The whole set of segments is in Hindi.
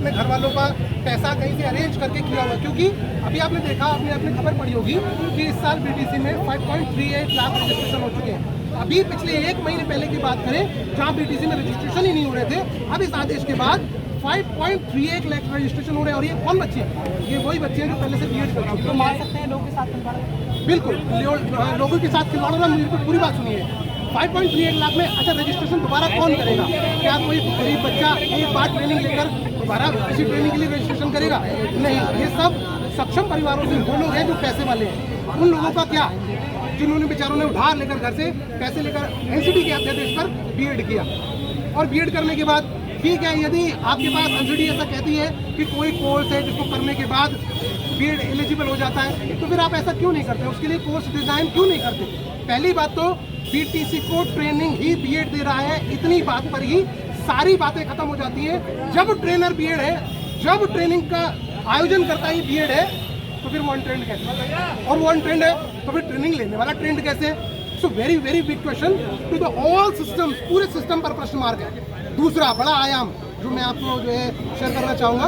अपने घर वालों का पैसा कहीं से अरेंज करके किया हुआ, क्योंकि अभी आपने देखा, आपने खबर पड़ी होगी कि इस साल बीटीसी में 5.38 लाख रजिस्ट्रेशन हो चुके हैं। अभी पिछले 1 महीने पहले की बात करें जहाँ बीटीसी में रजिस्ट्रेशन ही नहीं हो रहे थे, अब इस आदेश के बाद 5.38 लाख रजिस्ट्रेशन हो रहे हैं। और ये कौन बच्चे हैं? ये वही बच्चे हैं जो पहले से बीएड कर चुके हैं। तो मान सकते हैं लोगों के साथ खिलवाड़? बिल्कुल, लोगों के साथ खिलवाड़ होना। मेरी पूरी बात सुनिए, 5.38 लाख में अच्छा रजिस्ट्रेशन दोबारा कौन करेगा? क्या कोई गरीब बच्चा एक बार ट्रेनिंग लेकर दोबारा किसी ट्रेनिंग के लिए रजिस्ट्रेशन करेगा? नहीं, ये सब सक्षम परिवारों से वो लोग हैं जो पैसे वाले हैं। उन लोगों का क्या, जिन्होंने बेचारों ने उधार लेकर घर से पैसे लेकर एनसीडी के अध्यादेश पर बीएड किया, और बीएड करने के बाद ठीक है, यदि आपके पास एनसीडी ऐसा कहती है कि कोई कोर्स है जिसको करने के बाद बीएड एलिजिबल हो जाता है, तो फिर आप ऐसा क्यों नहीं करते? उसके लिए कोर्स डिजाइन क्यों नहीं करते? पहली बात तो बीटीसी को ट्रेनिंग ही बीएड दे रहा है, इतनी बात पर ही सारी बातें खत्म हो जाती हैं। जब ट्रेनर बीएड है, जब ट्रेनिंग का आयोजन करता ही बीएड है, तो फिर वो अनट्रेंड कैसे? और वो अनट्रेंड है तो फिर ट्रेनिंग लेने वाला ट्रेंड कैसे? So very very big question to the all system, पूरे सिस्टम पर प्रश्न मार्क है। दूसरा बड़ा आयाम जो मैं आपको जो है शेयर करना चाहूँगा,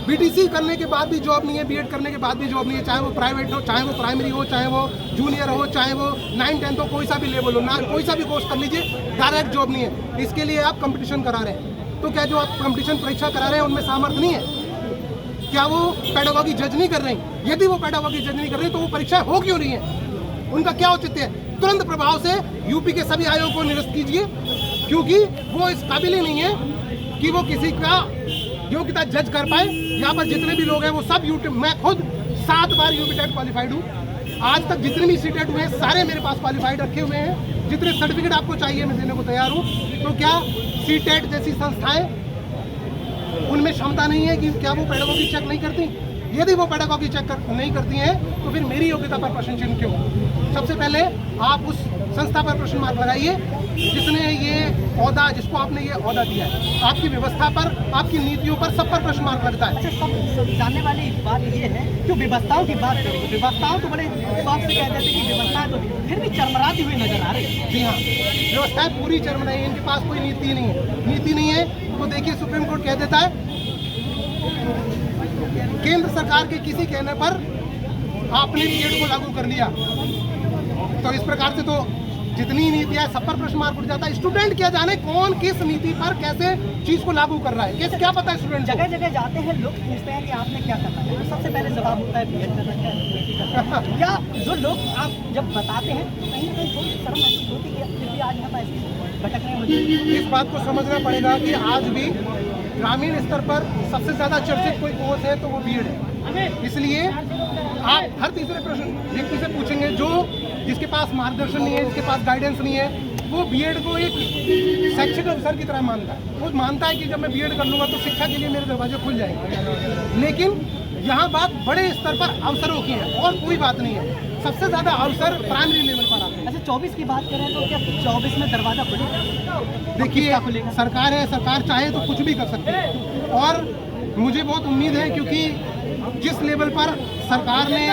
बीटीसी करने के बाद भी जॉब नहीं है, बीएड करने के बाद भी जॉब नहीं है, चाहे वो प्राइवेट हो, चाहे वो प्राइमरी हो, चाहे वो जूनियर हो, चाहे वो 9-10 हो, कोई सा भी लेवल हो ना, कोई सा भी कोर्स कर लीजिए, डायरेक्ट जॉब नहीं है। इसके लिए आप कंपटीशन करा रहे हैं, तो क्या जो आप कंपटीशन परीक्षा करा रहे हैं उनमें सामर्थ्य नहीं है? क्या वो पेडागॉजी जज नहीं कर रहे हैं? यदि वो पेडागॉजी जज नहीं कर रहे तो वो परीक्षा हो क्यों रही है? उनका क्या औचित्य है? तुरंत प्रभाव से यूपी के सभी आयोग को निरस्त कीजिए, क्योंकि वो इस काबिल ही नहीं है कि वो किसी का योग्यता जज कर पाए। यहाँ पर जितने भी लोग हैं वो सब यूट्यूब, मैं खुद 7 बार यूपी टेट क्वालिफाइड हूँ। आज तक जितने भी सीटेट हुए हैं सारे मेरे पास क्वालिफाइड रखे हुए हैं। जितने सर्टिफिकेट आपको चाहिए मैं देने को तैयार हूँ। तो क्या सीटेट जैसी संस्थाएं, उनमें क्षमता नहीं है कि क्या वो पेडागॉजी चेक नहीं करती? यदि वो पेडागॉजी चेक नहीं करती हैं तो फिर मेरी योग्यता पर प्रश्न चिन्ह क्यों? सबसे पहले आप उस संस्था पर प्रश्न मार्क लगाइए जिसने ये ओहदा, जिसको आपने ये ओहदा दिया है। आपकी व्यवस्था पर, आपकी नीतियों पर, सब पर प्रश्न मार्क लगता है। अच्छा, सब जानने वाली बात ये है कि व्यवस्थाओं की बात करें, व्यवस्थाओं तो बड़े शौक से कह देते कि व्यवस्था तो फिर भी चरमराती हुई नजर आ रही है। जी हाँ, व्यवस्थाएं पूरी चरमराई है, इनके पास कोई नीति नहीं है। नीति नहीं है तो देखिए, सुप्रीम कोर्ट कह देता है केंद्र सरकार के किसी कहने पर आपने बीएड को लागू कर लिया, तो इस प्रकार से तो जितनी नीतियां सब पर प्रश्न मार्क उठ जाता है। स्टूडेंट क्या जाने कौन किस नीति पर कैसे चीज को लागू कर रहा है, कैसे क्या पता है स्टूडेंट? जगह जगह जाते हैं, लोग पूछते हैं कि आपने क्या करना है, तो सबसे पहले जवाब होता है बीएड करना है। या जो लोग आप जब बताते हैं कहीं ना कहीं थोड़ी शर्म महसूस होती है, फिर भी आज यहाँ पर भटकने मुझे इस बात को समझना पड़ेगा कि आज भी ग्रामीण स्तर पर सबसे ज्यादा चर्चित कोई कोर्स है तो वो बीएड है। इसलिए आप हर तीसरे प्रश्न व्यक्ति से पूछेंगे जो जिसके पास मार्गदर्शन नहीं है, जिसके पास गाइडेंस नहीं है, वो बीएड को एक शैक्षिक अवसर की तरह मानता है। वो मानता है कि जब मैं बीएड कर लूँगा तो शिक्षा के लिए मेरे दरवाजे खुल जाएंगे। लेकिन यहाँ बात बड़े स्तर पर अवसरों की है और कोई बात नहीं है। सबसे ज़्यादा अवसर प्राइमरी लेवल पर आता है। अच्छा, 24 की बात करें तो क्या 24 में दरवाजा खुलेगा? देखिए, सरकार है, सरकार चाहे तो कुछ भी कर सकती है, और मुझे बहुत उम्मीद है क्योंकि जिस लेवल पर सरकार ने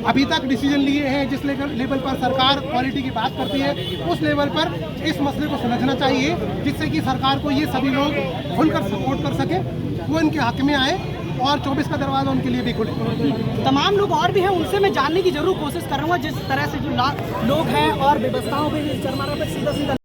अभी तक डिसीजन लिए हैं, जिस लेवल पर सरकार क्वालिटी की बात करती है, उस लेवल पर इस मसले को सुलझना चाहिए, जिससे कि सरकार को ये सभी लोग खुलकर सपोर्ट कर सके, वो इनके हक में आए और 24 का दरवाजा उनके लिए भी खुले। तमाम लोग और भी हैं, उनसे मैं जानने की जरूर कोशिश करूँगा जिस तरह से जो लोग हैं और व्यवस्थाओं पर चरमरा पर सीधा सीधा